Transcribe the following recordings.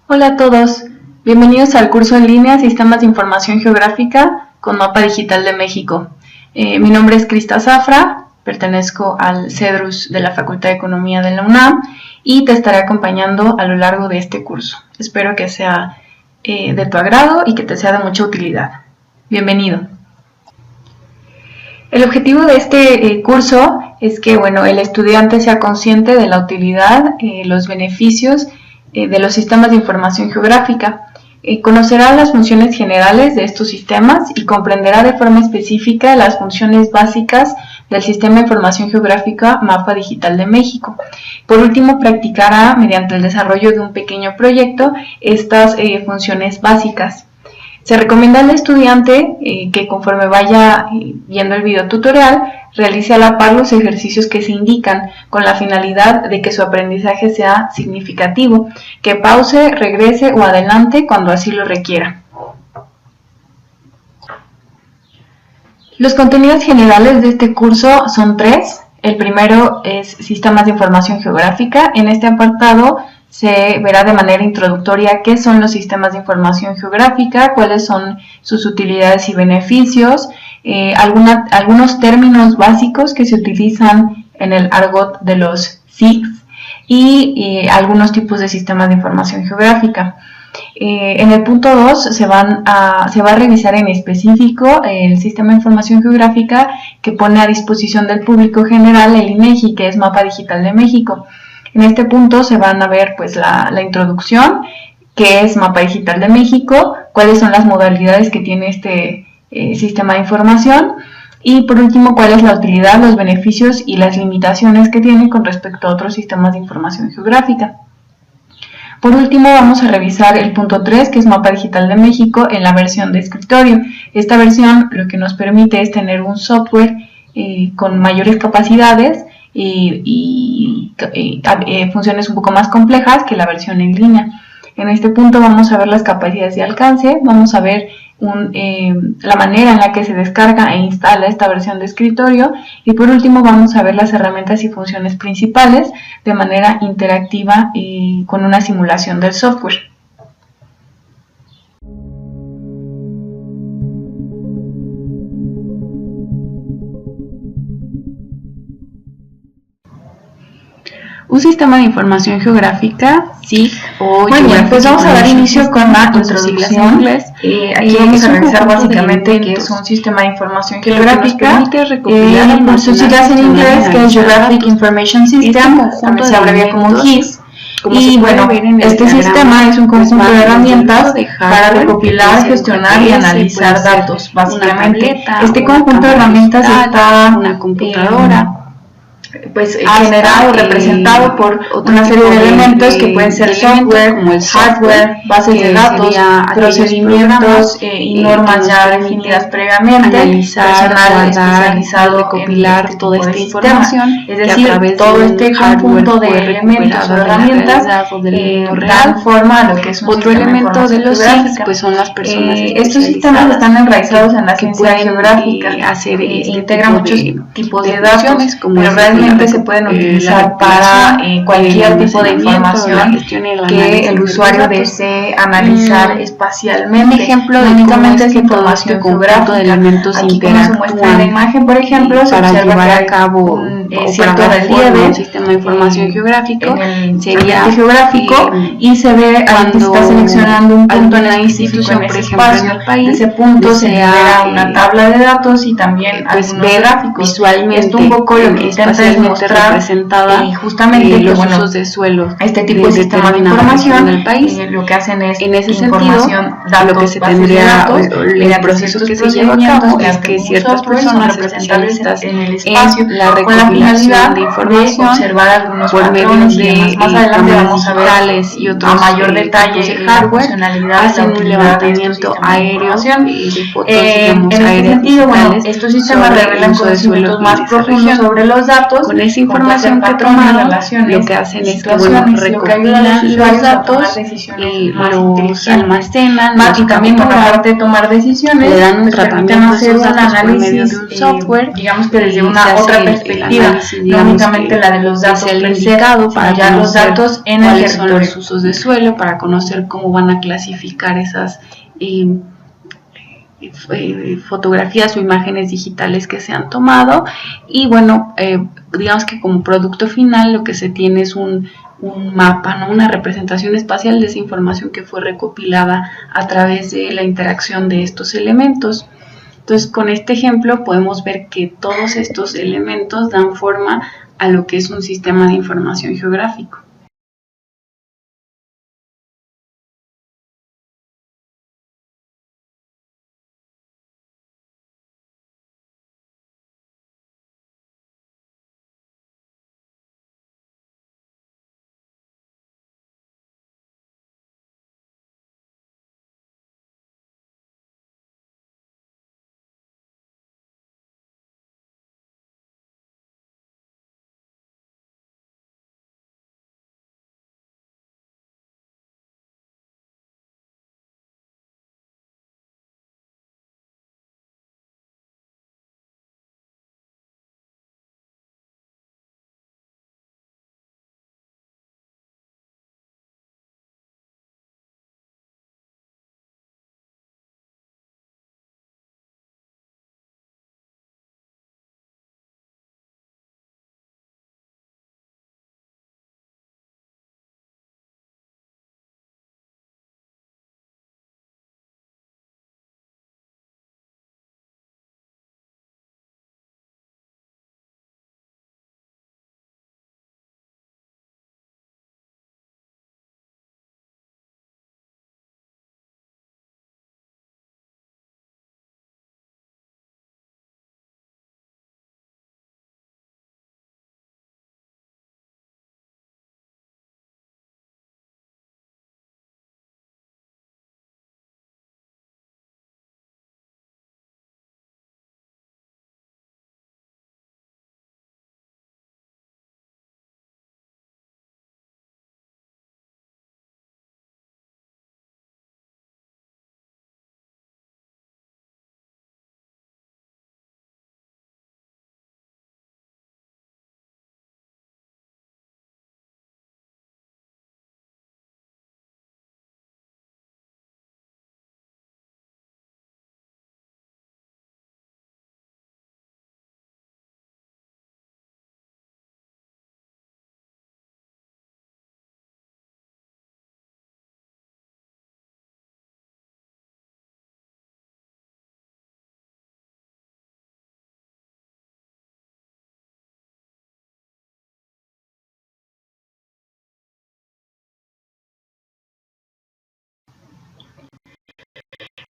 Hola a todos, bienvenidos al curso en línea Sistemas de Información Geográfica con Mapa Digital de México. Mi nombre es Crista Zafra, pertenezco al CEDRUS de la Facultad de Economía de la UNAM y te estaré acompañando a lo largo de este curso. Espero que sea de tu agrado y que te sea de mucha utilidad. Bienvenido. El objetivo de este curso es que el estudiante sea consciente de la utilidad, los beneficios de los sistemas de información geográfica. Conocerá las funciones generales de estos sistemas y comprenderá de forma específica las funciones básicas del Sistema de Información Geográfica Mapa Digital de México. Por último, practicará mediante el desarrollo de un pequeño proyecto estas funciones básicas. Se recomienda al estudiante que conforme vaya viendo el video tutorial realice a la par los ejercicios que se indican con la finalidad de que su aprendizaje sea significativo, que pause, regrese o adelante cuando así lo requiera. Los contenidos generales de este curso son tres. El primero es Sistemas de Información Geográfica. En este apartado se verá de manera introductoria qué son los sistemas de información geográfica, cuáles son sus utilidades y beneficios, algunos términos básicos que se utilizan en el argot de los SIGs y algunos tipos de sistemas de información geográfica. En el punto 2 se va a revisar en específico el sistema de información geográfica que pone a disposición del público general el INEGI, que es Mapa Digital de México. En este punto se van a ver la introducción, qué es Mapa Digital de México, cuáles son las modalidades que tiene este sistema de información y por último cuál es la utilidad, los beneficios y las limitaciones que tiene con respecto a otros sistemas de información geográfica. Por último vamos a revisar el punto 3, que es Mapa Digital de México en la versión de escritorio. Esta versión lo que nos permite es tener un software con mayores capacidades y funciones un poco más complejas que la versión en línea. En este punto vamos a ver las capacidades de alcance, vamos a ver la manera en la que se descarga e instala esta versión de escritorio y por último vamos a ver las herramientas y funciones principales de manera interactiva y con una simulación del software. Un sistema de información geográfica, SIG o pues vamos a dar inicio con la introducción. Aquí vamos a revisar básicamente qué es un sistema de información geográfica. Sus siglas en inglés, que es Geographic Information System, también se abrevia como GIS. Y este sistema es un conjunto de herramientas para recopilar, gestionar y analizar datos. Básicamente, este conjunto de herramientas está una computadora, generado o representado por una serie de elementos que pueden ser software, como el hardware, bases de datos, procedimientos y normas ya definidas previamente, personal especializado recopilar toda esta información, es decir, todo este conjunto de elementos o herramientas dan forma a lo que es un otro elemento de los SIGs, pues son las personas estos sistemas están enraizados en la ciencia geográfica, integran muchos tipos de datos, pero realmente se pueden utilizar para cualquier tipo de información que el usuario desee analizar espacialmente. Un ejemplo de únicamente es información geográfica de elementos aquí como se muestra en la imagen, por ejemplo, para se llevar a cabo un cierto relieve un sistema de información geográfico sería geográfico y se ve ahí que se está seleccionando un punto en la institución, por ejemplo, en el país. Ese punto se libera una tabla de datos y también algunos gráficos. Visualmente esto un poco lo que intenta es mostrar representada justamente los usos de suelo, este tipo de sistema de información del país. Lo que hacen es en ese información, datos, lo que se tendría el proceso que se lleva a cabo es que ciertas personas especialistas en el espacio la con la finalidad de información observar algunos por medio de más adelante vamos a ver y otros a mayor detalle de hardware, hacen un levantamiento aéreo y de fotos en este sentido, estos sistemas revelan conocimientos más profundos sobre los datos datos, con esa información que toman, lo que hacen es que recopilan los datos y los almacenan, y también por la parte de tomar decisiones, le dan un tratamiento hacer un análisis de un software, digamos que desde una otra perspectiva, no únicamente la de los datos indicado para ya los datos en el cuáles son los usos de suelo, para conocer cómo van a clasificar esas fotografías o imágenes digitales que se han tomado. Y bueno, digamos que como producto final lo que se tiene es un mapa, ¿no? Una representación espacial de esa información que fue recopilada a través de la interacción de estos elementos. Entonces, con este ejemplo podemos ver que todos estos elementos dan forma a lo que es un sistema de información geográfico.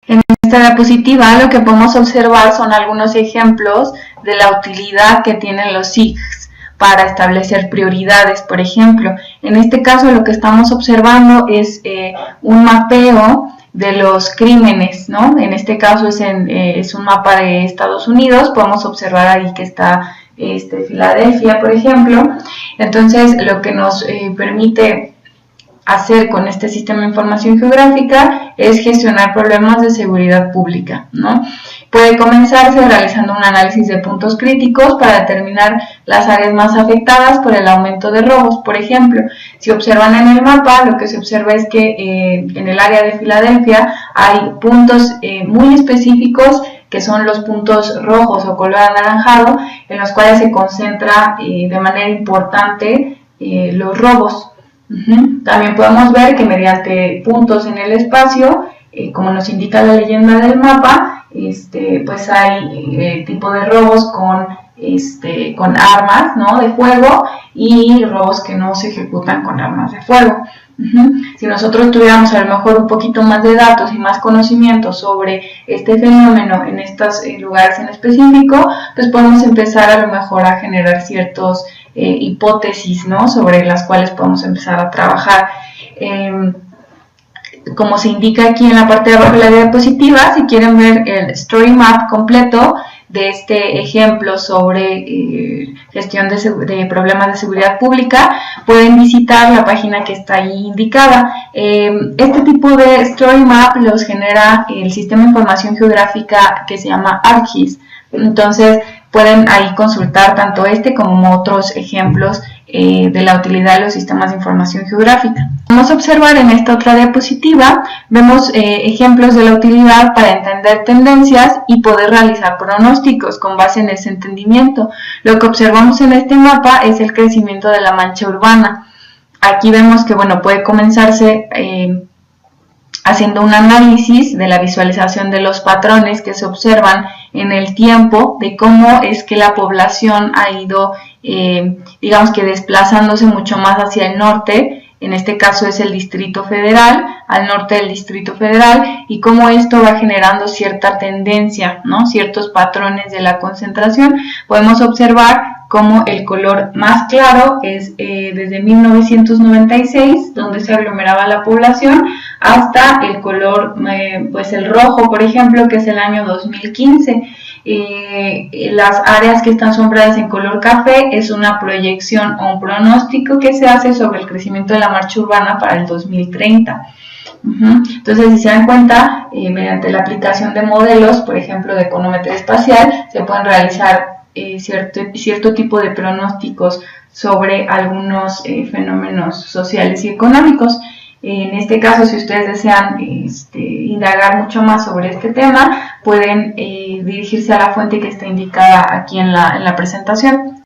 En esta diapositiva lo que podemos observar son algunos ejemplos de la utilidad que tienen los SIGs para establecer prioridades. Por ejemplo, en este caso lo que estamos observando es un mapeo de los crímenes, ¿no? En este caso es un mapa de Estados Unidos. Podemos observar ahí que está Filadelfia, por ejemplo. Entonces, lo que nos permite hacer con este sistema de información geográfica es gestionar problemas de seguridad pública, ¿no? Puede comenzarse realizando un análisis de puntos críticos para determinar las áreas más afectadas por el aumento de robos. Por ejemplo, si observan en el mapa, lo que se observa es que en el área de Filadelfia hay puntos muy específicos que son los puntos rojos o color anaranjado, en los cuales se concentra de manera importante los robos. También podemos ver que mediante puntos en el espacio, como nos indica la leyenda del mapa, pues hay tipo de robos con armas, ¿no?, de fuego, y robos que no se ejecutan con armas de fuego. Si nosotros tuviéramos a lo mejor un poquito más de datos y más conocimiento sobre este fenómeno en estos lugares en específico, pues podemos empezar a lo mejor a generar ciertos hipótesis, ¿no?, sobre las cuales podemos empezar a trabajar. Como se indica aquí en la parte de abajo de la diapositiva, si quieren ver el story map completo, de este ejemplo sobre gestión de problemas de seguridad pública, pueden visitar la página que está ahí indicada. Este tipo de story map los genera el Sistema de Información Geográfica que se llama ArcGIS. Entonces pueden ahí consultar tanto este como otros ejemplos de la utilidad de los sistemas de información geográfica. Vamos a observar en esta otra diapositiva, vemos ejemplos de la utilidad para entender tendencias y poder realizar pronósticos con base en ese entendimiento. Lo que observamos en este mapa es el crecimiento de la mancha urbana. Aquí vemos que puede comenzarse haciendo un análisis de la visualización de los patrones que se observan en el tiempo, de cómo es que la población ha ido, digamos que desplazándose mucho más hacia el norte. En este caso es el Distrito Federal, al norte del Distrito Federal, y cómo esto va generando cierta tendencia, ¿no? Ciertos patrones de la concentración. Podemos observar cómo el color más claro es desde 1996, donde se aglomeraba la población, hasta el color, pues el rojo, por ejemplo, que es el año 2015. Las áreas que están sombreadas en color café es una proyección o un pronóstico que se hace sobre el crecimiento de la mancha urbana para el 2030. Entonces, si se dan cuenta, mediante la aplicación de modelos, por ejemplo, de econometría espacial, se pueden realizar cierto tipo de pronósticos sobre algunos fenómenos sociales y económicos. En este caso, si ustedes desean indagar mucho más sobre este tema, pueden dirigirse a la fuente que está indicada aquí en la presentación.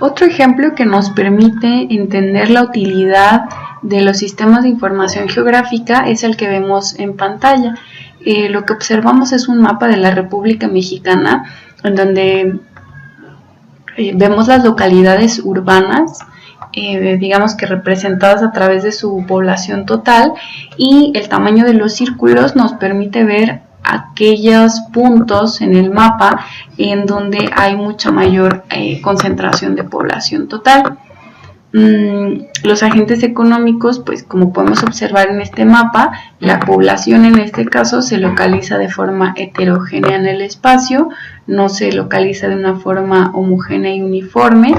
Otro ejemplo que nos permite entender la utilidad de los sistemas de información geográfica es el que vemos en pantalla. Lo que observamos es un mapa de la República Mexicana, en donde vemos las localidades urbanas, digamos que representadas a través de su población total, y el tamaño de los círculos nos permite ver aquellos puntos en el mapa en donde hay mucha mayor concentración de población total. Los agentes económicos, pues como podemos observar en este mapa, la población en este caso se localiza de forma heterogénea en el espacio, no se localiza de una forma homogénea y uniforme,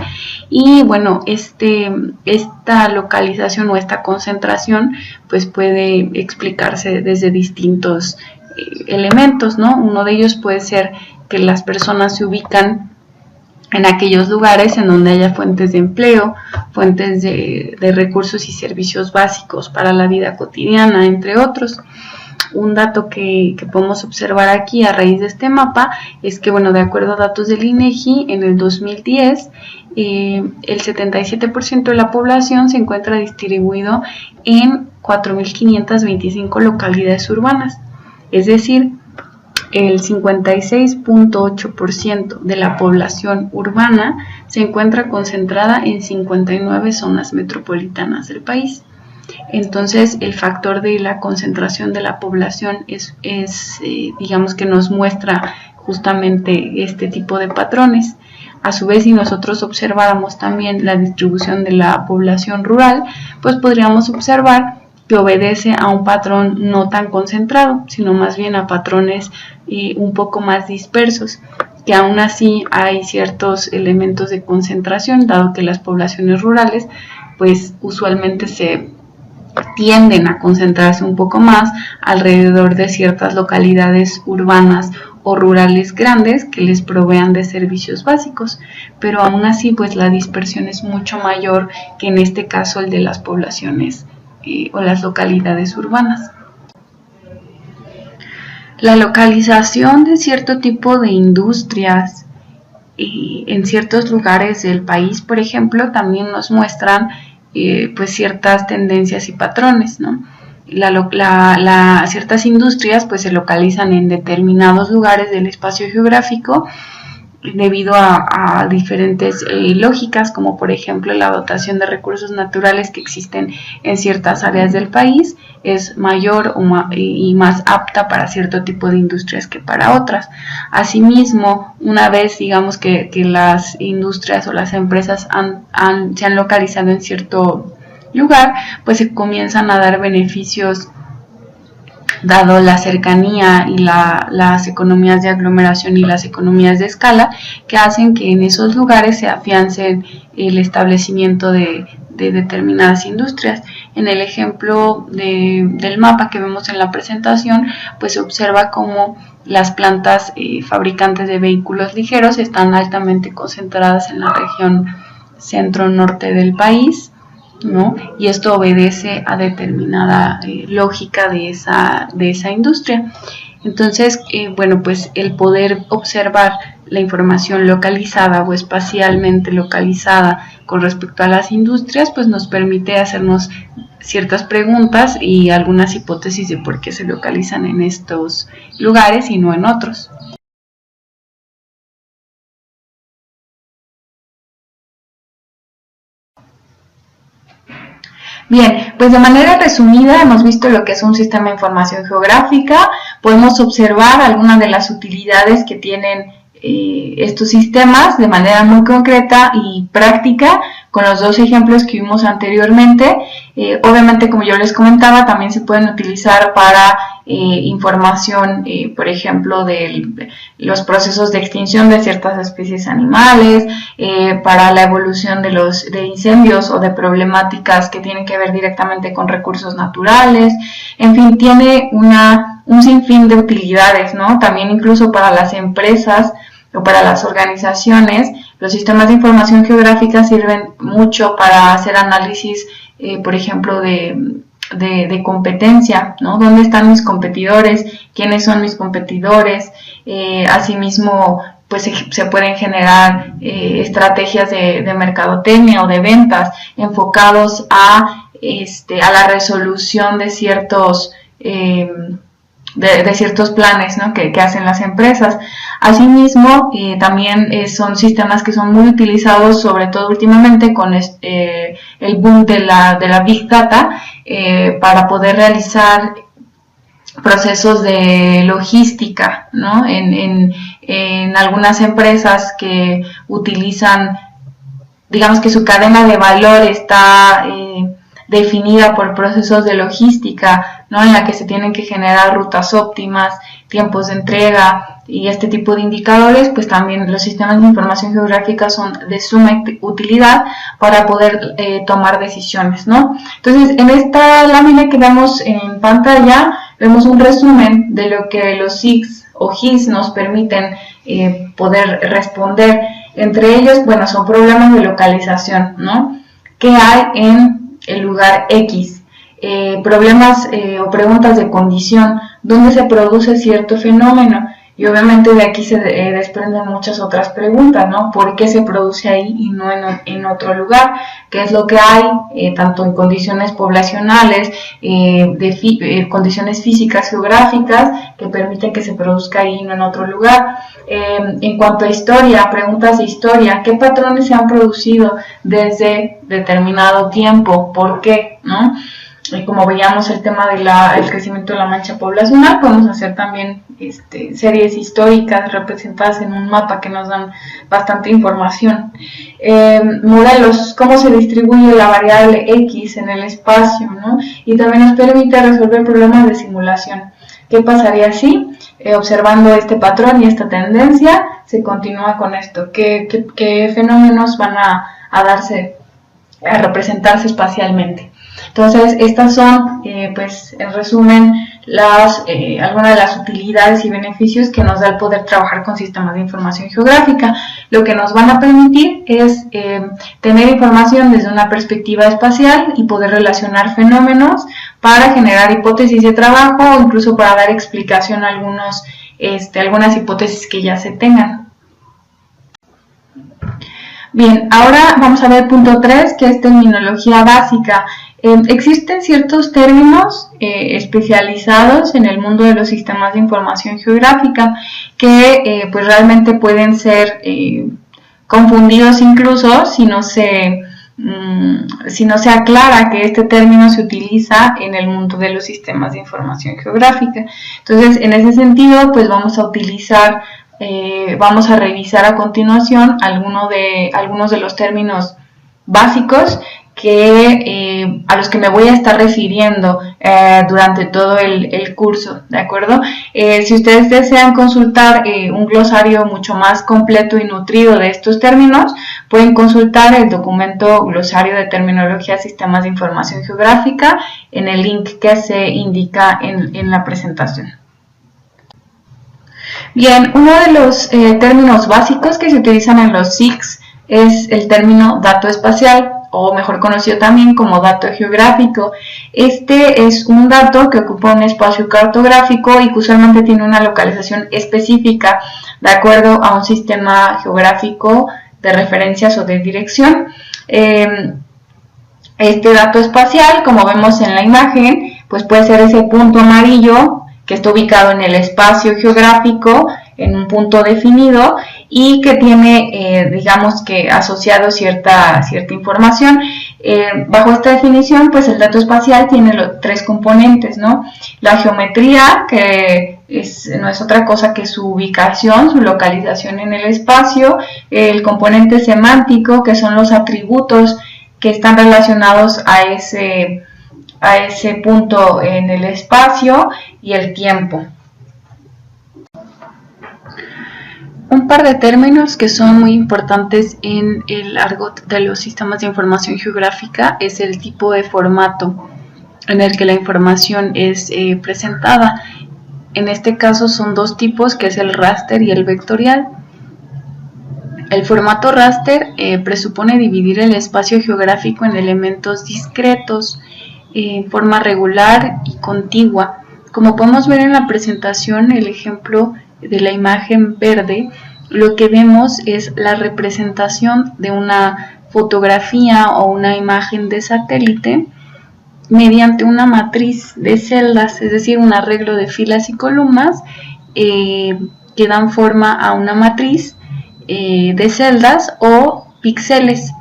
y bueno, esta localización o esta concentración pues puede explicarse desde distintos elementos, ¿no? Uno de ellos puede ser que las personas se ubican en aquellos lugares en donde haya fuentes de empleo, fuentes de recursos y servicios básicos para la vida cotidiana, entre otros. Un dato que podemos observar aquí a raíz de este mapa es que, bueno, de acuerdo a datos del INEGI, en el 2010 el 77% de la población se encuentra distribuido en 4.525 localidades urbanas, es decir, el 56.8% de la población urbana se encuentra concentrada en 59 zonas metropolitanas del país. Entonces, el factor de la concentración de la población digamos que nos muestra justamente este tipo de patrones. A su vez, si nosotros observáramos también la distribución de la población rural, pues podríamos observar que obedece a un patrón no tan concentrado, sino más bien a patrones un poco más dispersos, que aún así hay ciertos elementos de concentración, dado que las poblaciones rurales pues usualmente se tienden a concentrarse un poco más alrededor de ciertas localidades urbanas o rurales grandes que les provean de servicios básicos, pero aún así pues la dispersión es mucho mayor que en este caso el de las poblaciones o las localidades urbanas. La localización de cierto tipo de industrias en ciertos lugares del país, por ejemplo, también nos muestran pues ciertas tendencias y patrones, ¿no? Ciertas industrias pues se localizan en determinados lugares del espacio geográfico debido a diferentes lógicas, como por ejemplo la dotación de recursos naturales que existen en ciertas áreas del país es mayor y más apta para cierto tipo de industrias que para otras. Asimismo, una vez digamos que las industrias o las empresas se han localizado en cierto lugar, pues se comienzan a dar beneficios dado la cercanía y las economías de aglomeración y las economías de escala, que hacen que en esos lugares se afiancen el establecimiento de determinadas industrias. En el ejemplo del mapa que vemos en la presentación, pues se observa cómo las plantas fabricantes de vehículos ligeros están altamente concentradas en la región centro-norte del país, ¿no? Y esto obedece a determinada lógica de esa industria. Entonces, bueno, pues el poder observar la información localizada o espacialmente localizada con respecto a las industrias, pues nos permite hacernos ciertas preguntas y algunas hipótesis de por qué se localizan en estos lugares y no en otros. Bien, pues de manera resumida hemos visto lo que es un sistema de información geográfica. Podemos observar algunas de las utilidades que tienen estos sistemas de manera muy concreta y práctica con los dos ejemplos que vimos anteriormente. Obviamente, como yo les comentaba, también se pueden utilizar para información, por ejemplo, de los procesos de extinción de ciertas especies animales, para la evolución de incendios o de problemáticas que tienen que ver directamente con recursos naturales. En fin, tiene un sinfín de utilidades, ¿no? También incluso para las empresas o para las organizaciones, los sistemas de información geográfica sirven mucho para hacer análisis, por ejemplo, de competencia, ¿no? ¿Dónde están mis competidores? ¿Quiénes son mis competidores? Asimismo, pues se pueden generar estrategias de mercadotecnia o de ventas enfocados a la resolución de ciertos planes, ¿no? que hacen las empresas. Asimismo, también son sistemas que son muy utilizados, sobre todo últimamente con el boom de la Big Data, para poder realizar procesos de logística, ¿no? En algunas empresas que utilizan, digamos que su cadena de valor está definida por procesos de logística, ¿no? En la que se tienen que generar rutas óptimas, tiempos de entrega y este tipo de indicadores, pues también los sistemas de información geográfica son de suma utilidad para poder tomar decisiones, ¿no? Entonces, en esta lámina que vemos en pantalla, vemos un resumen de lo que los SIGs o GIS nos permiten poder responder. Entre ellos, bueno, son problemas de localización, ¿no? ¿Qué hay en el lugar X? Problemas o preguntas de condición, ¿dónde se produce cierto fenómeno? Y obviamente de aquí se desprenden muchas otras preguntas, ¿no? ¿Por qué se produce ahí y no en otro lugar? ¿Qué es lo que hay, tanto en condiciones poblacionales, condiciones físicas, geográficas, que permiten que se produzca ahí y no en otro lugar? En cuanto a historia, preguntas de historia, ¿qué patrones se han producido desde determinado tiempo? ¿Por qué? ¿No? Y como veíamos el tema del crecimiento de la mancha poblacional, podemos hacer también series históricas representadas en un mapa que nos dan bastante información. Modelos, cómo se distribuye la variable X en el espacio, ¿no? Y también nos permite resolver problemas de simulación. ¿Qué pasaría si, observando este patrón y esta tendencia, se continúa con esto? ¿Qué fenómenos van a representarse espacialmente? Entonces, estas son, pues, en resumen, algunas de las utilidades y beneficios que nos da el poder trabajar con sistemas de información geográfica. Lo que nos van a permitir es tener información desde una perspectiva espacial y poder relacionar fenómenos para generar hipótesis de trabajo o incluso para dar explicación a algunas hipótesis que ya se tengan. Bien, ahora vamos a ver punto 3, que es terminología básica. Existen ciertos términos especializados en el mundo de los sistemas de información geográfica que pues realmente pueden ser confundidos incluso si no se aclara que este término se utiliza en el mundo de los sistemas de información geográfica. Entonces, en ese sentido, pues vamos a revisar a continuación algunos de los términos básicos a los que me voy a estar refiriendo durante todo el curso, ¿de acuerdo? Si ustedes desean consultar un glosario mucho más completo y nutrido de estos términos, pueden consultar el documento Glosario de Terminología Sistemas de Información Geográfica en el link que se indica en la presentación. Bien, uno de los términos básicos que se utilizan en los SIGs es el término dato espacial, o mejor conocido también como dato geográfico. Este es un dato que ocupa un espacio cartográfico y que usualmente tiene una localización específica de acuerdo a un sistema geográfico de referencias o de dirección. Este dato espacial, como vemos en la imagen, pues puede ser ese punto amarillo que está ubicado en el espacio geográfico, en un punto definido, y que tiene, digamos que asociado cierta información. Bajo esta definición, pues el dato espacial tiene tres componentes, ¿no? La geometría, que no es otra cosa que su ubicación, su localización en el espacio. El componente semántico, que son los atributos que están relacionados a ese punto en el espacio, y el tiempo. Un par de términos que son muy importantes en el argot de los sistemas de información geográfica es el tipo de formato en el que la información es presentada. En este caso son dos tipos, que es el raster y el vectorial. El formato raster presupone dividir el espacio geográfico en elementos discretos en forma regular y contigua. Como podemos ver en la presentación, el ejemplo de la imagen verde, lo que vemos es la representación de una fotografía o una imagen de satélite mediante una matriz de celdas, es decir, un arreglo de filas y columnas que dan forma a una matriz de celdas o píxeles.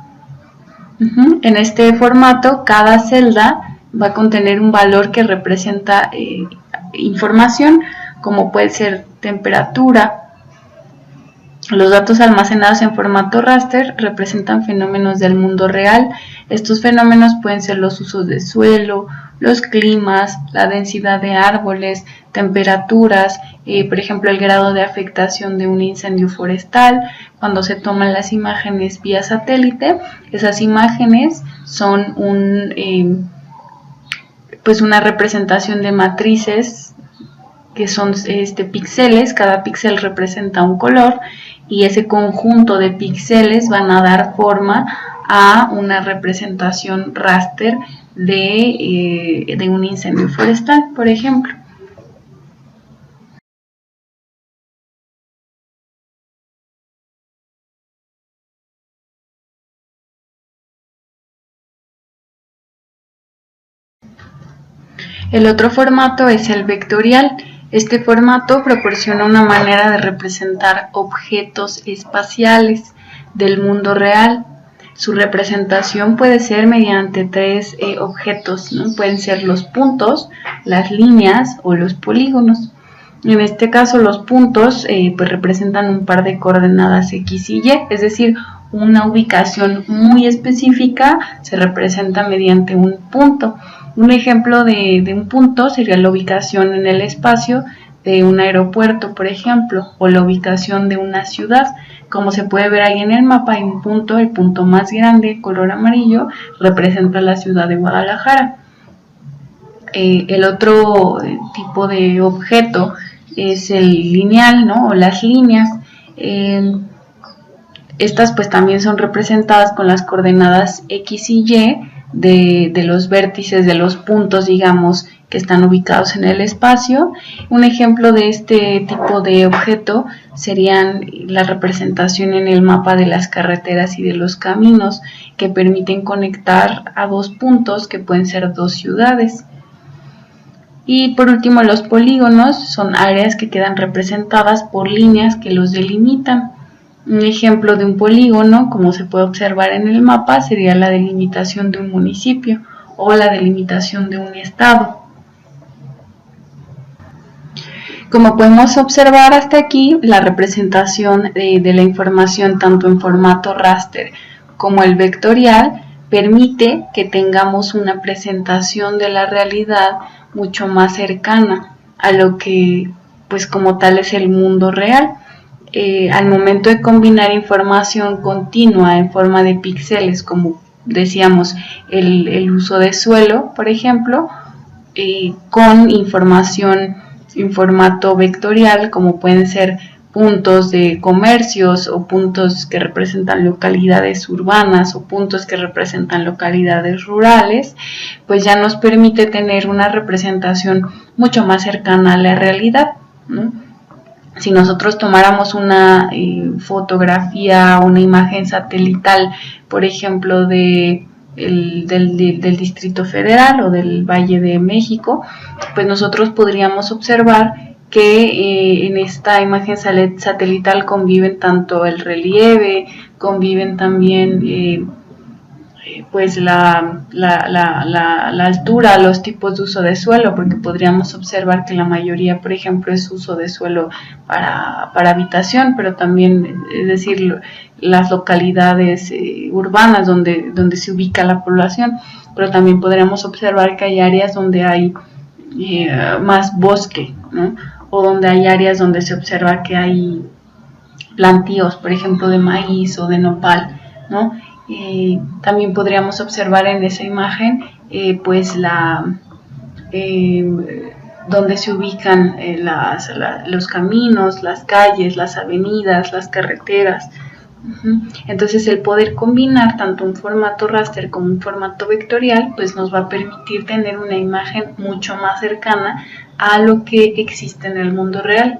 En este formato, cada celda va a contener un valor que representa información, como puede ser temperatura. Los datos almacenados en formato raster representan fenómenos del mundo real. Estos fenómenos pueden ser los usos de suelo, los climas, la densidad de árboles, temperaturas, por ejemplo, el grado de afectación de un incendio forestal. Cuando se toman las imágenes vía satélite, esas imágenes son una representación de matrices que son píxeles. Cada píxel representa un color y ese conjunto de píxeles van a dar forma a una representación raster de un incendio forestal, por ejemplo. El otro formato es el vectorial. Este formato proporciona una manera de representar objetos espaciales del mundo real. Su representación puede ser mediante tres objetos, ¿no? Pueden ser los puntos, las líneas o los polígonos. En este caso, los puntos pues representan un par de coordenadas X y Y, es decir, una ubicación muy específica se representa mediante un punto. Un ejemplo de un punto sería la ubicación en el espacio de un aeropuerto, por ejemplo, o la ubicación de una ciudad. Como se puede ver ahí en el mapa, hay un punto, el punto más grande, color amarillo, representa la ciudad de Guadalajara. El otro tipo de objeto es el lineal, ¿no? O las líneas. Estas pues también son representadas con las coordenadas X y Y de los vértices de los puntos, digamos, que están ubicados en el espacio. Un ejemplo de este tipo de objeto serían la representación en el mapa de las carreteras y de los caminos, que permiten conectar a dos puntos que pueden ser dos ciudades. Y por último, los polígonos son áreas que quedan representadas por líneas que los delimitan. Un ejemplo de un polígono, como se puede observar en el mapa, sería la delimitación de un municipio o la delimitación de un estado. Como podemos observar hasta aquí, la representación de la información tanto en formato raster como el vectorial permite que tengamos una presentación de la realidad mucho más cercana a lo que pues como tal es el mundo real. Al momento de combinar información continua en forma de píxeles, como decíamos el uso de suelo, por ejemplo, con información en formato vectorial, como pueden ser puntos de comercios o puntos que representan localidades urbanas o puntos que representan localidades rurales, pues ya nos permite tener una representación mucho más cercana a la realidad, ¿no? Si nosotros tomáramos una fotografía, una imagen satelital, por ejemplo, del Distrito Federal o del Valle de México, pues nosotros podríamos observar que en esta imagen satelital conviven tanto el relieve, conviven también pues la altura, los tipos de uso de suelo, porque podríamos observar que la mayoría, por ejemplo, es uso de suelo para habitación, pero también, es decir, las localidades urbanas donde se ubica la población, pero también podríamos observar que hay áreas donde hay más bosque, ¿no? O donde hay áreas donde se observa que hay plantíos, por ejemplo, de maíz o de nopal, ¿no? También podríamos observar en esa imagen pues donde se ubican los caminos, las calles, las avenidas, las carreteras. Entonces el poder combinar tanto un formato raster como un formato vectorial pues nos va a permitir tener una imagen mucho más cercana a lo que existe en el mundo real.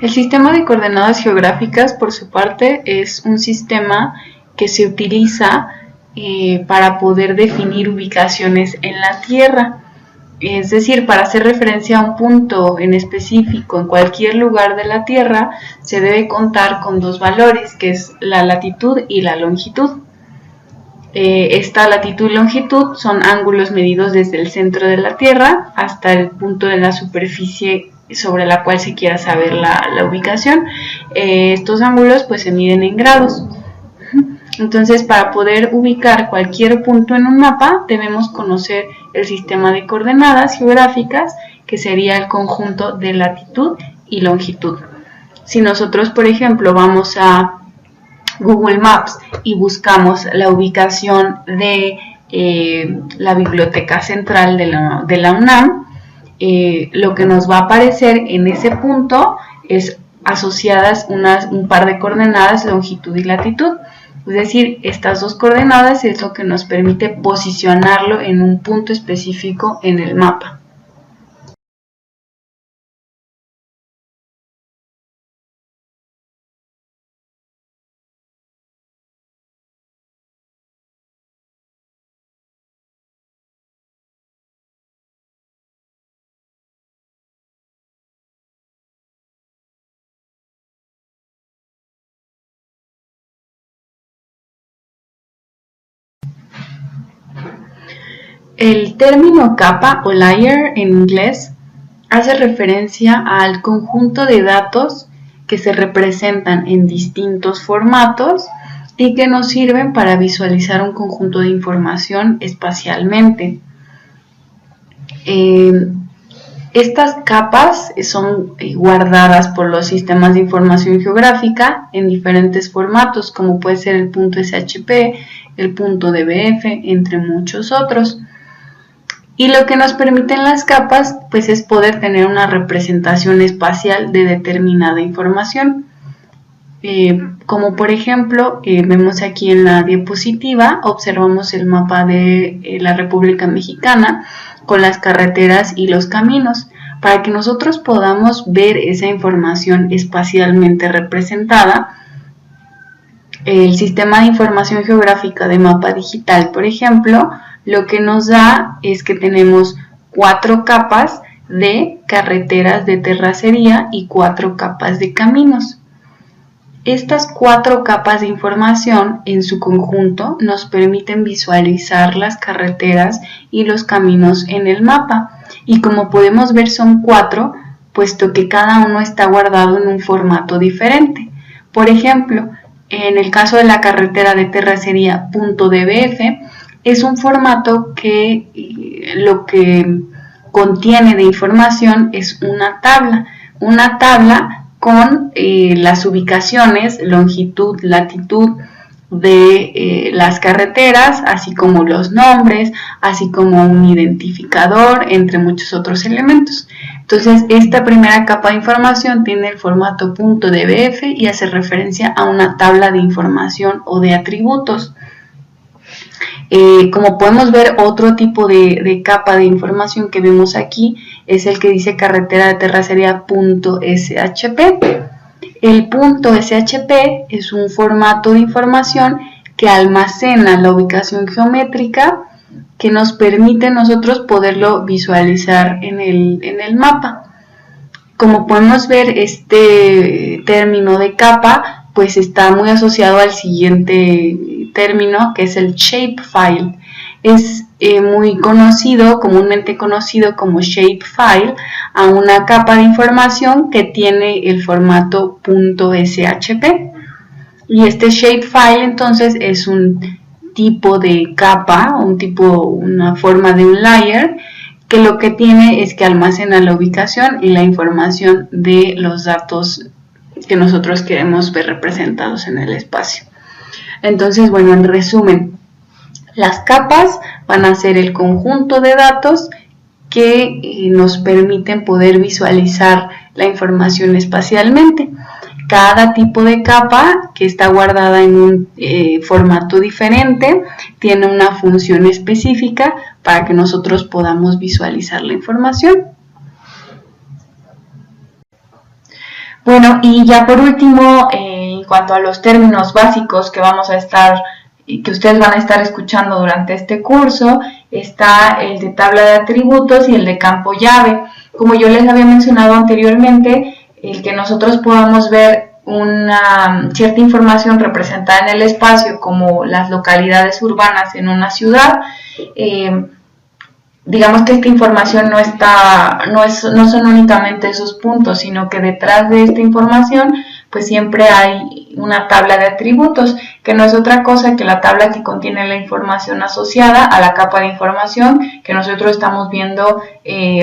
El sistema de coordenadas geográficas, por su parte, es un sistema que se utiliza para poder definir ubicaciones en la Tierra. Es decir, para hacer referencia a un punto en específico en cualquier lugar de la Tierra, se debe contar con dos valores, que es la latitud y la longitud. Esta latitud y longitud son ángulos medidos desde el centro de la Tierra hasta el punto de la superficie sobre la cual se quiera saber la ubicación. Estos ángulos pues se miden en grados. Entonces, para poder ubicar cualquier punto en un mapa debemos conocer el sistema de coordenadas geográficas, que sería el conjunto de latitud y longitud. Si nosotros, por ejemplo, vamos a Google Maps y buscamos la ubicación de la Biblioteca Central de la UNAM, lo que nos va a aparecer en ese punto es asociadas un par de coordenadas, longitud y latitud. Es decir, estas dos coordenadas es lo que nos permite posicionarlo en un punto específico en el mapa. El término capa o layer en inglés hace referencia al conjunto de datos que se representan en distintos formatos y que nos sirven para visualizar un conjunto de información espacialmente. Estas capas son guardadas por los sistemas de información geográfica en diferentes formatos, como puede ser el punto SHP, el punto DBF, entre muchos otros. Y lo que nos permiten las capas pues es poder tener una representación espacial de determinada información. Como por ejemplo, vemos aquí en la diapositiva, observamos el mapa de la República Mexicana con las carreteras y los caminos. Para que nosotros podamos ver esa información espacialmente representada, el sistema de información geográfica de mapa digital, por ejemplo, lo que nos da es que tenemos 4 capas de carreteras de terracería y 4 capas de caminos. Estas 4 capas de información en su conjunto nos permiten visualizar las carreteras y los caminos en el mapa. Y como podemos ver son 4, puesto que cada uno está guardado en un formato diferente. Por ejemplo, En el caso de la carretera de terracería .dbf, es un formato que lo que contiene de información es una tabla con las ubicaciones, longitud, latitud de las carreteras, así como los nombres, así como un identificador, entre muchos otros elementos. Entonces, esta primera capa de información tiene el formato .dbf y hace referencia a una tabla de información o de atributos. Como podemos ver, otro tipo de capa de información que vemos aquí es el que dice carretera de terracería .shp. El .shp es un formato de información que almacena la ubicación geométrica que nos permite a nosotros poderlo visualizar en el mapa. Como podemos ver, este término de capa pues está muy asociado al siguiente término, que es el shapefile. Es muy conocido, comúnmente conocido como shapefile, a una capa de información que tiene el formato .shp. Y este shapefile entonces es un tipo de capa, una forma de un layer, que lo que tiene es que almacena la ubicación y la información de los datos que nosotros queremos ver representados en el espacio. Entonces, bueno, en resumen, las capas van a ser el conjunto de datos que nos permiten poder visualizar la información espacialmente. Cada tipo de capa que está guardada en un formato diferente tiene una función específica para que nosotros podamos visualizar la información. Bueno, y ya por último, en cuanto a los términos básicos que ustedes van a estar escuchando durante este curso, está el de tabla de atributos y el de campo llave. Como yo les había mencionado anteriormente, el que nosotros podamos ver una cierta información representada en el espacio, como las localidades urbanas en una ciudad, digamos que esta información no son únicamente esos puntos, sino que detrás de esta información pues siempre hay una tabla de atributos, que no es otra cosa que la tabla que contiene la información asociada a la capa de información que nosotros estamos viendo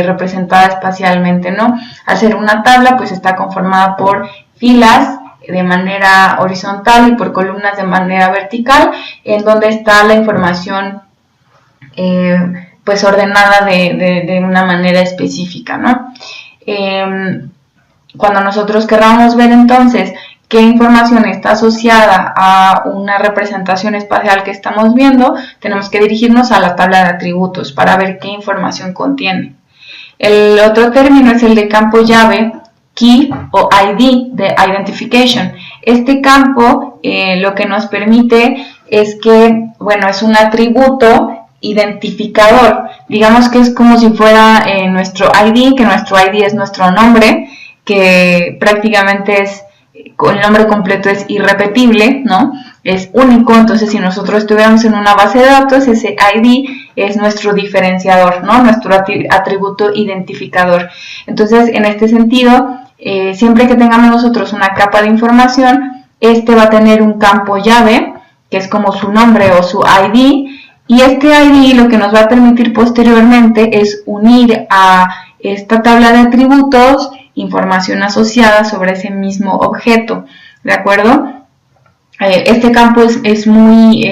representada espacialmente, ¿no? Al ser una tabla pues está conformada por filas de manera horizontal y por columnas de manera vertical, en donde está la información pues ordenada de una manera específica, ¿no? Cuando nosotros queramos ver entonces qué información está asociada a una representación espacial que estamos viendo, tenemos que dirigirnos a la tabla de atributos para ver qué información contiene. El otro término es el de campo llave, key o ID de identification. Este campo lo que nos permite es que, bueno, es un atributo identificador. Digamos que es como si fuera nuestro ID, que nuestro ID es nuestro nombre, que prácticamente el nombre completo es irrepetible, ¿no? Es único. Entonces, si nosotros estuviéramos en una base de datos, ese ID es nuestro diferenciador, ¿no? Nuestro atributo identificador. Entonces, en este sentido, siempre que tengamos nosotros una capa de información, este va a tener un campo llave, que es como su nombre o su ID, y este ID lo que nos va a permitir posteriormente es unir a esta tabla de atributos información asociada sobre ese mismo objeto, ¿de acuerdo? Este campo es muy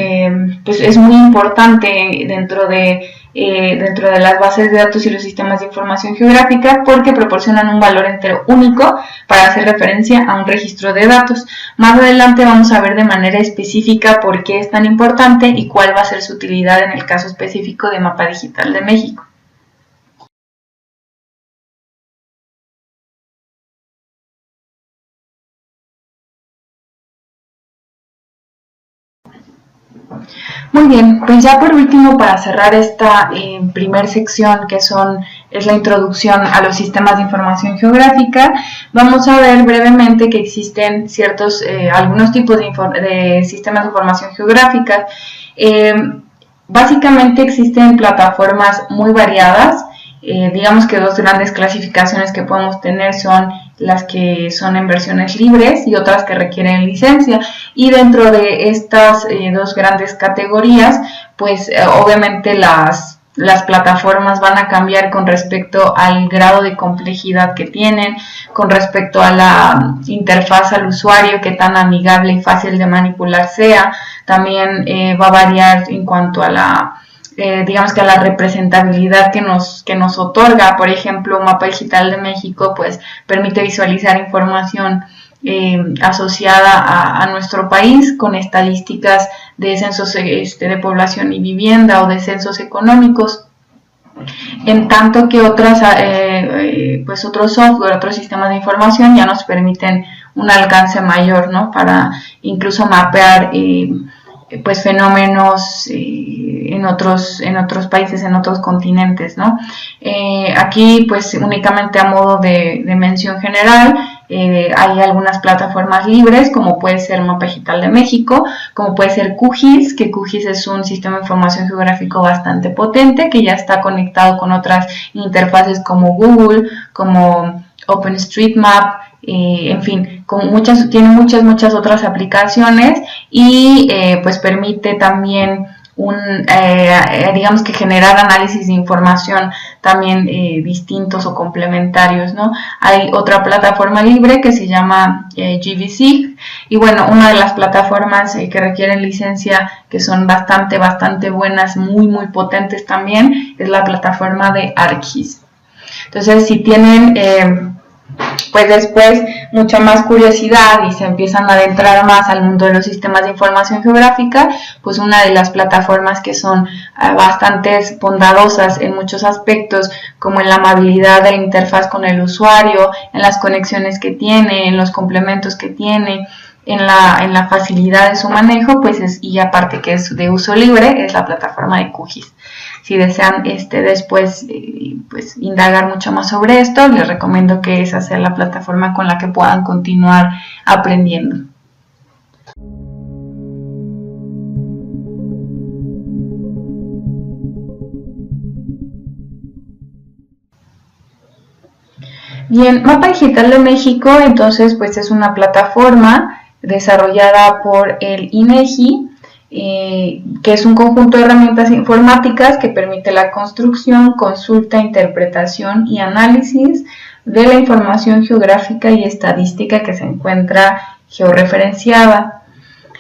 importante dentro de las bases de datos y los sistemas de información geográfica, porque proporcionan un valor entero único para hacer referencia a un registro de datos. Más adelante vamos a ver de manera específica por qué es tan importante y cuál va a ser su utilidad en el caso específico de Mapa Digital de México. Muy bien, pues ya por último, para cerrar esta primer sección, que es la introducción a los sistemas de información geográfica, vamos a ver brevemente que existen algunos tipos de sistemas de información geográfica. Básicamente existen plataformas muy variadas. Digamos que dos grandes clasificaciones que podemos tener son las que son en versiones libres y otras que requieren licencia. Y dentro de estas dos grandes categorías, pues obviamente las plataformas van a cambiar con respecto al grado de complejidad que tienen, con respecto a la interfaz al usuario, que tan amigable y fácil de manipular sea. También va a variar en cuanto a la digamos que a la representabilidad que nos otorga. Por ejemplo, Mapa Digital de México pues permite visualizar información asociada a nuestro país con estadísticas de censos de población y vivienda o de censos económicos, en tanto que otros software, otros sistemas de información ya nos permiten un alcance mayor, ¿no? Para incluso mapear pues fenómenos en otros países, en otros continentes, ¿no? Aquí pues únicamente a modo de mención general, hay algunas plataformas libres, como puede ser Mapa Digital de México, como puede ser QGIS, que QGIS es un sistema de información geográfico bastante potente, que ya está conectado con otras interfaces como Google, como OpenStreetMap, en fin, tiene muchas otras aplicaciones y pues permite también digamos que generar análisis de información también distintos o complementarios, ¿no? Hay otra plataforma libre que se llama GVC, y bueno, una de las plataformas que requieren licencia, que son bastante buenas, muy potentes también, es la plataforma de ArcGIS. Entonces, si tienen pues después mucha más curiosidad y se empiezan a adentrar más al mundo de los sistemas de información geográfica, pues una de las plataformas que son bastante bondadosas en muchos aspectos, como en la amabilidad de la interfaz con el usuario, en las conexiones que tiene, en los complementos que tiene, en la facilidad de su manejo, pues y aparte que es de uso libre, es la plataforma de QGIS. Si desean después pues indagar mucho más sobre esto, les recomiendo que esa sea la plataforma con la que puedan continuar aprendiendo. Bien, Mapa Digital de México, entonces, pues es una plataforma desarrollada por el INEGI, que es un conjunto de herramientas informáticas que permite la construcción, consulta, interpretación y análisis de la información geográfica y estadística que se encuentra georreferenciada.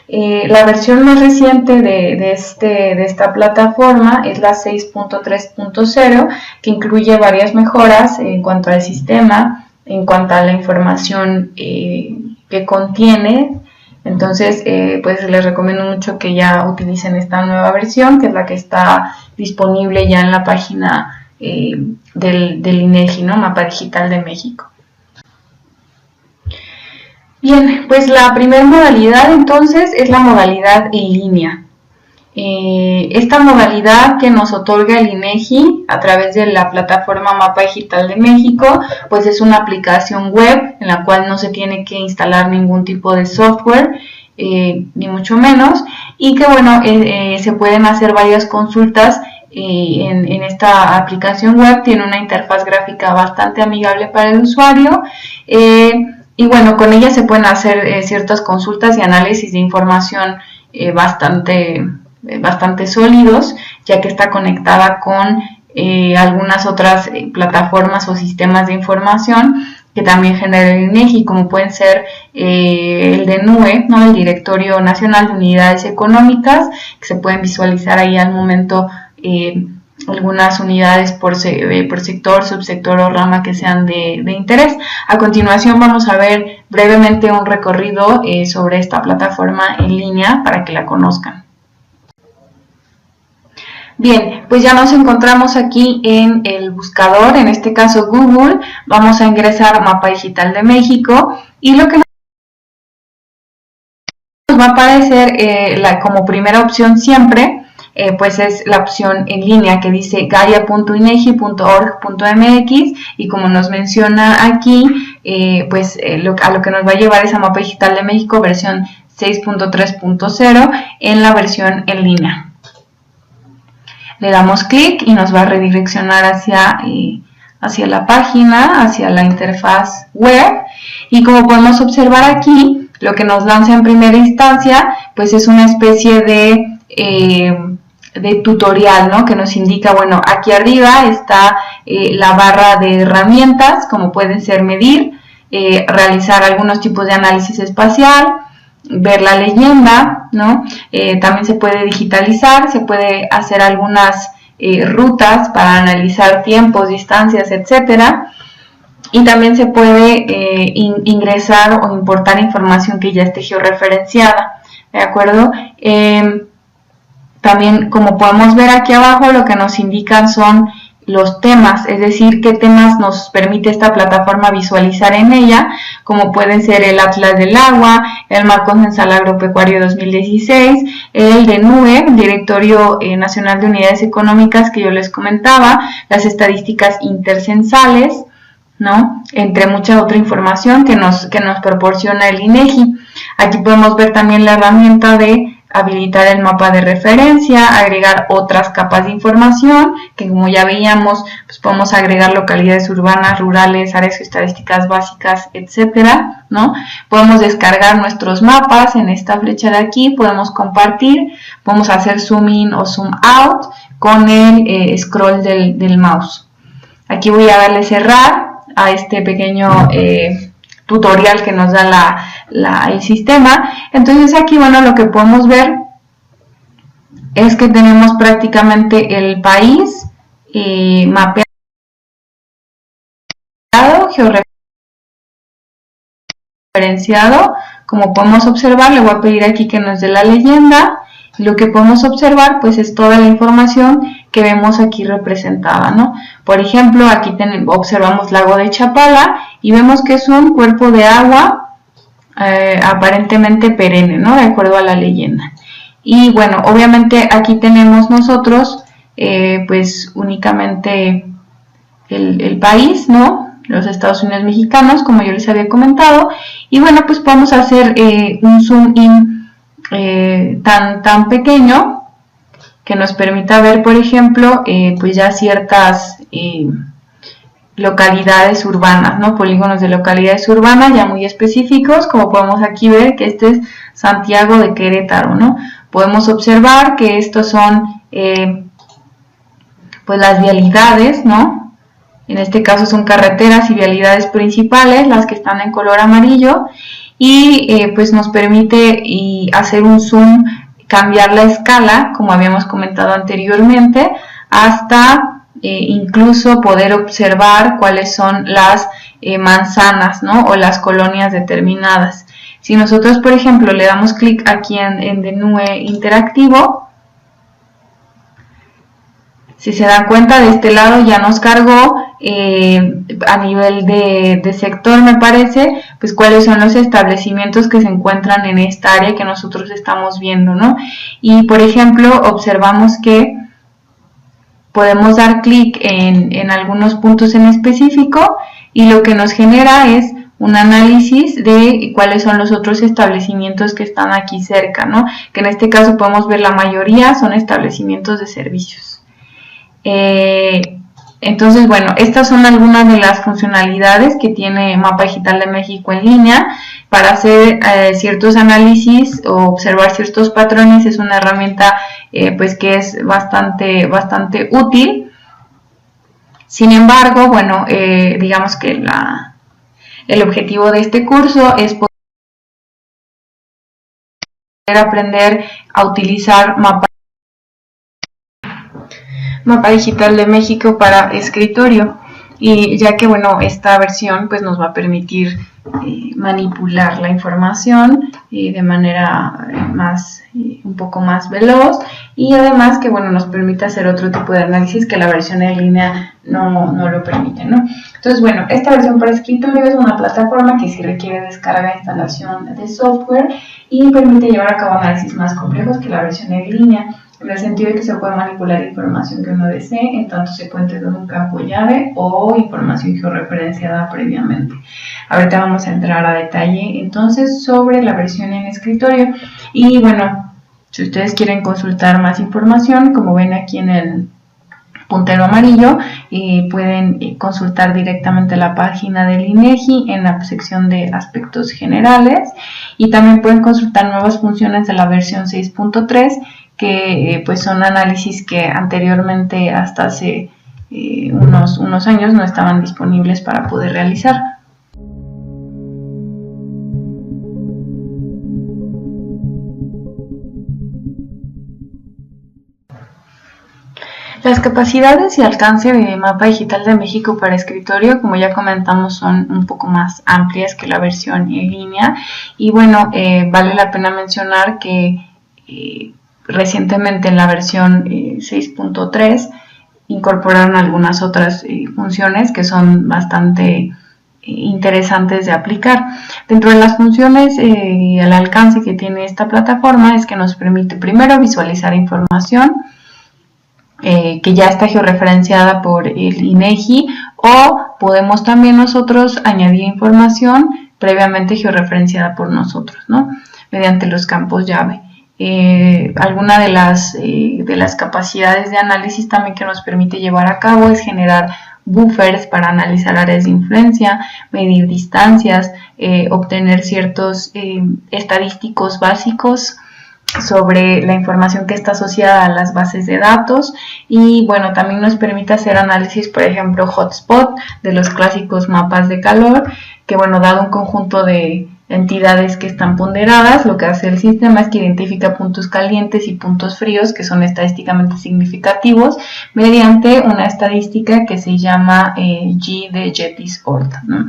La versión más reciente de esta plataforma es la 6.3.0, que incluye varias mejoras en cuanto al sistema, en cuanto a la información que contiene. Entonces, pues les recomiendo mucho que ya utilicen esta nueva versión, que es la que está disponible ya en la página del INEGI, ¿no? Mapa Digital de México. Bien, pues la primera modalidad entonces es la modalidad en línea. Esta modalidad que nos otorga el INEGI a través de la plataforma Mapa Digital de México, pues es una aplicación web en la cual no se tiene que instalar ningún tipo de software, ni mucho menos, y que bueno, se pueden hacer varias consultas en esta aplicación web. Tiene una interfaz gráfica bastante amigable para el usuario, y bueno, con ella se pueden hacer ciertas consultas y análisis de información bastante sólidos, ya que está conectada con algunas otras plataformas o sistemas de información que también genera el INEGI, como pueden ser el de NUE, ¿no? El Directorio Nacional de Unidades Económicas, que se pueden visualizar ahí al momento algunas unidades por sector, subsector o rama que sean de interés. A continuación vamos a ver brevemente un recorrido sobre esta plataforma en línea para que la conozcan. Bien, pues ya nos encontramos aquí en el buscador, en este caso Google. Vamos a ingresar Mapa Digital de México y lo que nos va a aparecer como primera opción siempre, pues es la opción en línea que dice gaia.inegi.org.mx, y como nos menciona aquí, pues a lo que nos va a llevar es a Mapa Digital de México versión 6.3.0 en la versión en línea. Le damos clic y nos va a redireccionar hacia hacia la página, hacia la interfaz web, y como podemos observar aquí, lo que nos lanza en primera instancia pues es una especie de tutorial, ¿no? Que nos indica, bueno, aquí arriba está la barra de herramientas, como pueden ser medir, realizar algunos tipos de análisis espacial, ver la leyenda, ¿no? También se puede digitalizar, se puede hacer algunas rutas para analizar tiempos, distancias, etcétera. Y también se puede ingresar o importar información que ya esté georreferenciada, ¿de acuerdo? También, como podemos ver aquí abajo, lo que nos indican son los temas, es decir, qué temas nos permite esta plataforma visualizar en ella, como pueden ser el Atlas del Agua, el Marco Censal Agropecuario 2016, el de NUE, Directorio Nacional de Unidades Económicas que yo les comentaba, las estadísticas intercensales, ¿no? Entre mucha otra información que nos proporciona el INEGI. Aquí podemos ver también la herramienta de habilitar el mapa de referencia, agregar otras capas de información, que como ya veíamos, pues podemos agregar localidades urbanas, rurales, áreas estadísticas básicas, etcétera, ¿no? Podemos descargar nuestros mapas en esta flecha de aquí, podemos compartir, podemos hacer zoom in o zoom out con el scroll del mouse. Aquí voy a darle cerrar a este pequeño tutorial que nos da el sistema. Entonces aquí, bueno, lo que podemos ver es que tenemos prácticamente el país mapeado, georreferenciado. Como podemos observar, le voy a pedir aquí que nos dé la leyenda. Lo que podemos observar pues es toda la información que vemos aquí representada, ¿no? Por ejemplo, aquí observamos Lago de Chapala y vemos que es un cuerpo de agua aparentemente perenne, ¿no? De acuerdo a la leyenda. Y bueno, obviamente aquí tenemos nosotros pues únicamente el país, ¿no? Los Estados Unidos mexicanos, como yo les había comentado. Y bueno, pues podemos hacer un zoom in tan pequeño que nos permita ver, por ejemplo, pues ya ciertas localidades urbanas, ¿no? Polígonos de localidades urbanas ya muy específicos, como podemos aquí ver que este es Santiago de Querétaro, ¿no? Podemos observar que estos son pues las vialidades, ¿no? En este caso son carreteras y vialidades principales, las que están en color amarillo, y pues nos permite hacer un zoom, cambiar la escala, como habíamos comentado anteriormente, hasta incluso poder observar cuáles son las manzanas, ¿no? O las colonias determinadas. Si nosotros, por ejemplo, le damos clic aquí en DNUE interactivo, si se dan cuenta, de este lado ya nos cargó a nivel de sector, me parece, pues cuáles son los establecimientos que se encuentran en esta área que nosotros estamos viendo, ¿no? Y por ejemplo, observamos que podemos dar clic en algunos puntos en específico y lo que nos genera es un análisis de cuáles son los otros establecimientos que están aquí cerca, ¿no? Que en este caso podemos ver la mayoría son establecimientos de servicios. Entonces, bueno, estas son algunas de las funcionalidades que tiene Mapa Digital de México en línea para hacer ciertos análisis o observar ciertos patrones. Es una herramienta pues que es bastante útil. Sin embargo, bueno, digamos que el objetivo de este curso es poder aprender a utilizar Mapa Digital de México para escritorio, y ya que bueno, esta versión pues nos va a permitir manipular la información de manera un poco más veloz, y además que bueno, nos permite hacer otro tipo de análisis que la versión en línea no lo permite, ¿no? Entonces bueno, esta versión para escritorio es una plataforma que sí requiere descarga e instalación de software y permite llevar a cabo análisis más complejos que la versión en línea, en el sentido de que se puede manipular información que uno desee, en tanto se puede tener un campo llave o información georreferenciada previamente. Ahorita vamos a entrar a detalle entonces sobre la versión en escritorio. Y bueno, si ustedes quieren consultar más información, como ven aquí en puntero amarillo, y pueden consultar directamente la página del INEGI en la sección de aspectos generales, y también pueden consultar nuevas funciones de la versión 6.3 que pues son análisis que anteriormente hasta hace unos años no estaban disponibles para poder realizar. Las capacidades y alcance de Mapa Digital de México para escritorio, como ya comentamos, son un poco más amplias que la versión en línea, y bueno, vale la pena mencionar que recientemente en la versión 6.3 incorporaron algunas otras funciones que son bastante interesantes de aplicar. Dentro de las funciones y el alcance que tiene esta plataforma es que nos permite primero visualizar información que ya está georreferenciada por el INEGI, o podemos también nosotros añadir información previamente georreferenciada por nosotros, ¿no? Mediante los campos llave. Alguna de las capacidades de análisis también que nos permite llevar a cabo es generar buffers para analizar áreas de influencia, medir distancias, obtener ciertos estadísticos básicos sobre la información que está asociada a las bases de datos, y bueno, también nos permite hacer análisis, por ejemplo, hotspot de los clásicos mapas de calor, que bueno, dado un conjunto de entidades que están ponderadas, lo que hace el sistema es que identifica puntos calientes y puntos fríos que son estadísticamente significativos mediante una estadística que se llama G de Jettis-Ord, ¿no?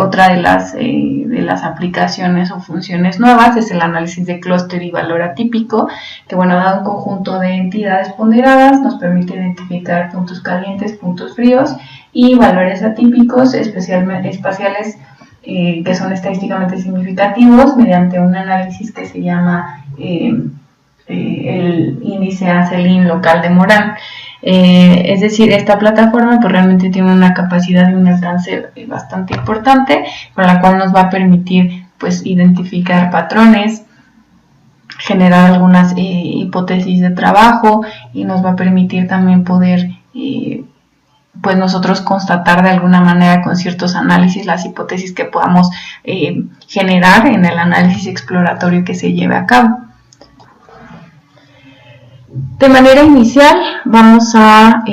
Otra de las aplicaciones o funciones nuevas es el análisis de clúster y valor atípico, que bueno, dado un conjunto de entidades ponderadas nos permite identificar puntos calientes, puntos fríos y valores atípicos espaciales que son estadísticamente significativos mediante un análisis que se llama el índice ACELIN local de Morán. Es decir, esta plataforma pues realmente tiene una capacidad y un alcance bastante importante, con la cual nos va a permitir pues identificar patrones, generar algunas hipótesis de trabajo, y nos va a permitir también poder pues nosotros constatar de alguna manera con ciertos análisis las hipótesis que podamos generar en el análisis exploratorio que se lleve a cabo. De manera inicial vamos a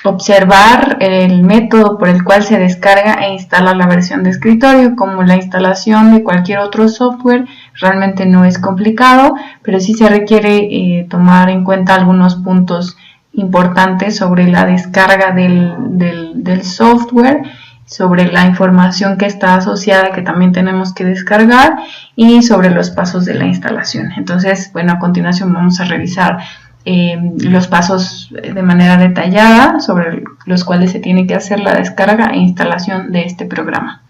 observar el método por el cual se descarga e instala la versión de escritorio. Como la instalación de cualquier otro software, realmente no es complicado, pero sí se requiere tomar en cuenta algunos puntos importantes sobre la descarga del software, sobre la información que está asociada que también tenemos que descargar, y sobre los pasos de la instalación. Entonces, bueno, a continuación vamos a revisar los pasos de manera detallada sobre los cuales se tiene que hacer la descarga e instalación de este programa.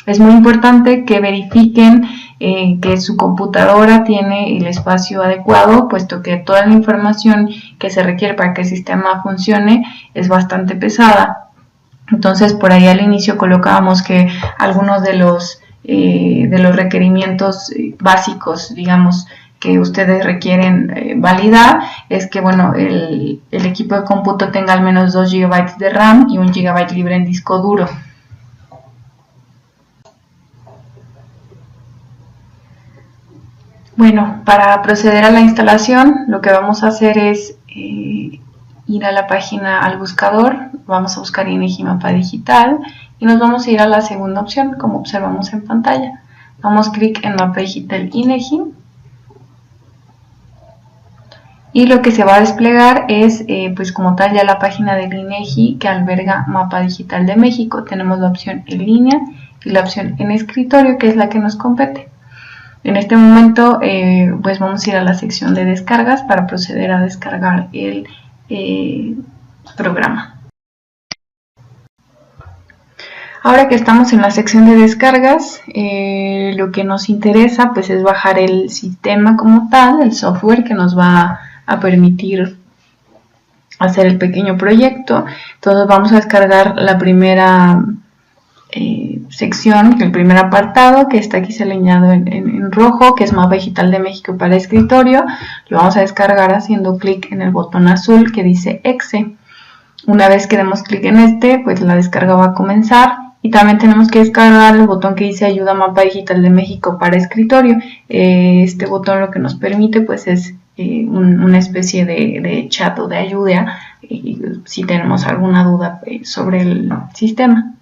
Es muy importante que verifiquen que su computadora tiene el espacio adecuado, puesto que toda la información que se requiere para que el sistema funcione es bastante pesada. Entonces, por ahí al inicio colocábamos que algunos de los requerimientos básicos, digamos, que ustedes requieren validar, es que bueno, el equipo de cómputo tenga al menos 2 GB de RAM y 1 GB libre en disco duro. Bueno, para proceder a la instalación, lo que vamos a hacer es ir a la página, al buscador, vamos a buscar INEGI Mapa Digital y nos vamos a ir a la segunda opción, como observamos en pantalla. Damos clic en Mapa Digital INEGI y lo que se va a desplegar es, pues como tal, ya la página del INEGI que alberga Mapa Digital de México. Tenemos la opción en línea y la opción en escritorio, que es la que nos compete. En este momento pues vamos a ir a la sección de descargas para proceder a descargar el programa. Ahora que estamos en la sección de descargas, lo que nos interesa pues es bajar el sistema como tal, el software que nos va a permitir hacer el pequeño proyecto. Entonces vamos a descargar la primera sección, el primer apartado que está aquí señalado en rojo, que es Mapa Digital de México para escritorio. Lo vamos a descargar haciendo clic en el botón azul que dice EXE. Una vez que demos clic en este, pues la descarga va a comenzar. Y también tenemos que descargar el botón que dice Ayuda Mapa Digital de México para escritorio. Este botón lo que nos permite pues es una especie de chat o de ayuda si tenemos alguna duda sobre el sistema.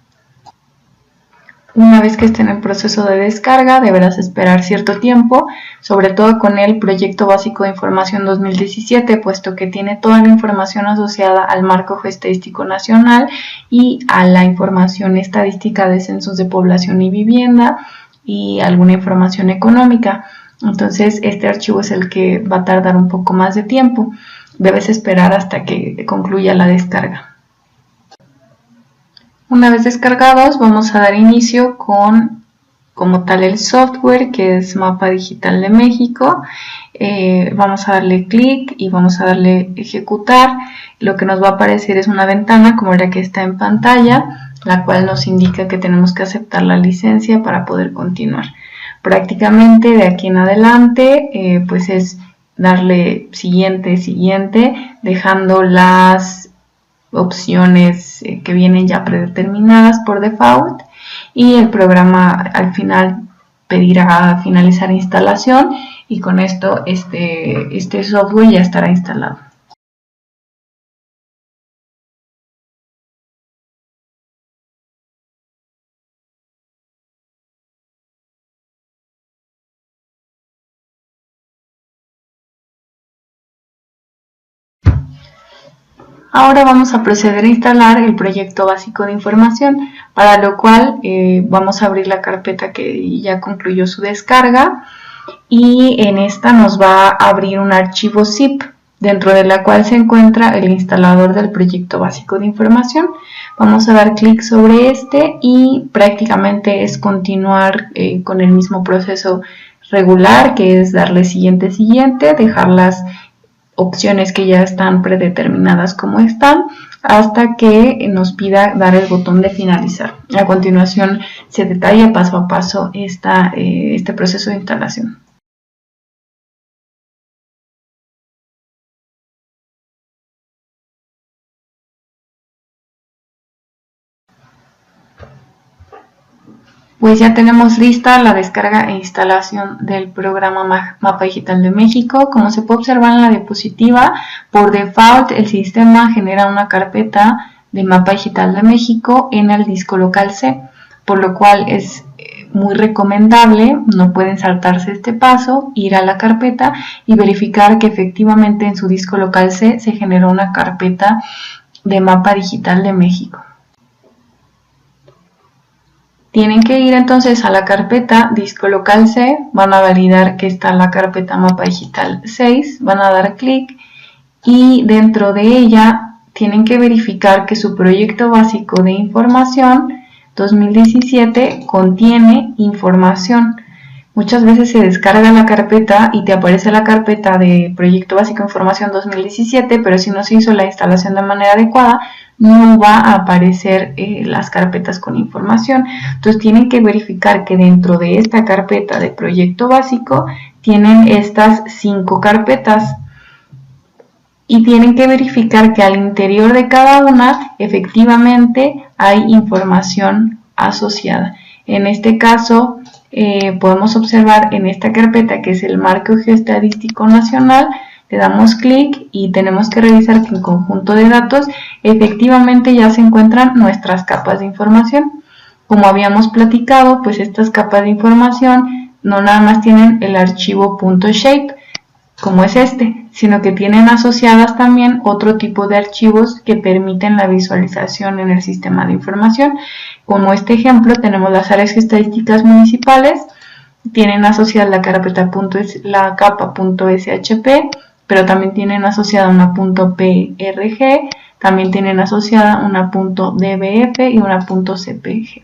Una vez que esté en el proceso de descarga, deberás esperar cierto tiempo, sobre todo con el Proyecto Básico de Información 2017, puesto que tiene toda la información asociada al Marco Geoestadístico Nacional y a la información estadística de censos de población y vivienda y alguna información económica. Entonces, este archivo es el que va a tardar un poco más de tiempo. Debes esperar hasta que concluya la descarga. Una vez descargados, vamos a dar inicio con como tal el software, que es Mapa Digital de México. Vamos a darle clic y vamos a darle ejecutar. Lo que nos va a aparecer es una ventana como la que está en pantalla, la cual nos indica que tenemos que aceptar la licencia para poder continuar. Prácticamente de aquí en adelante pues es darle siguiente, dejando las opciones que vienen ya predeterminadas por default, y el programa al final pedirá finalizar instalación y con esto este software ya estará instalado. Ahora vamos a proceder a instalar el proyecto básico de información, para lo cual vamos a abrir la carpeta que ya concluyó su descarga, y en esta nos va a abrir un archivo zip, dentro de la cual se encuentra el instalador del proyecto básico de información. Vamos a dar clic sobre este y prácticamente es continuar con el mismo proceso regular, que es darle siguiente, dejar las opciones que ya están predeterminadas como están, hasta que nos pida dar el botón de finalizar. A continuación se detalla paso a paso este proceso de instalación. Pues ya tenemos lista la descarga e instalación del programa Mapa Digital de México. Como se puede observar en la diapositiva, por default el sistema genera una carpeta de Mapa Digital de México en el disco local C, por lo cual es muy recomendable, no pueden saltarse este paso, ir a la carpeta y verificar que efectivamente en su disco local C se generó una carpeta de Mapa Digital de México. Tienen que ir entonces a la carpeta disco local C, van a validar que está la carpeta Mapa Digital 6, van a dar clic y dentro de ella tienen que verificar que su proyecto básico de información 2017 contiene información. Muchas veces se descarga la carpeta y te aparece la carpeta de Proyecto Básico de Información 2017, pero si no se hizo la instalación de manera adecuada, no va a aparecer las carpetas con información. Entonces tienen que verificar que dentro de esta carpeta de Proyecto Básico tienen estas 5 carpetas. Y tienen que verificar que al interior de cada una efectivamente hay información asociada. En este caso podemos observar en esta carpeta, que es el Marco Geoestadístico Nacional, le damos clic y tenemos que revisar que en conjunto de datos efectivamente ya se encuentran nuestras capas de información. Como habíamos platicado, pues estas capas de información no nada más tienen el archivo .shape, como es este, sino que tienen asociadas también otro tipo de archivos que permiten la visualización en el sistema de información. Como este ejemplo, tenemos las áreas geoestadísticas municipales, tienen asociada la carpeta la capa .shp, pero también tienen asociada una .prg, también tienen asociada una .dbf y una .cpg.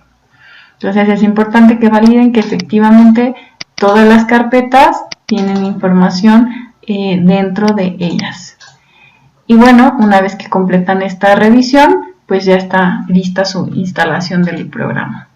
Entonces es importante que validen que efectivamente todas las carpetas tienen información dentro de ellas. Y bueno, una vez que completan esta revisión, pues ya está lista su instalación del programa.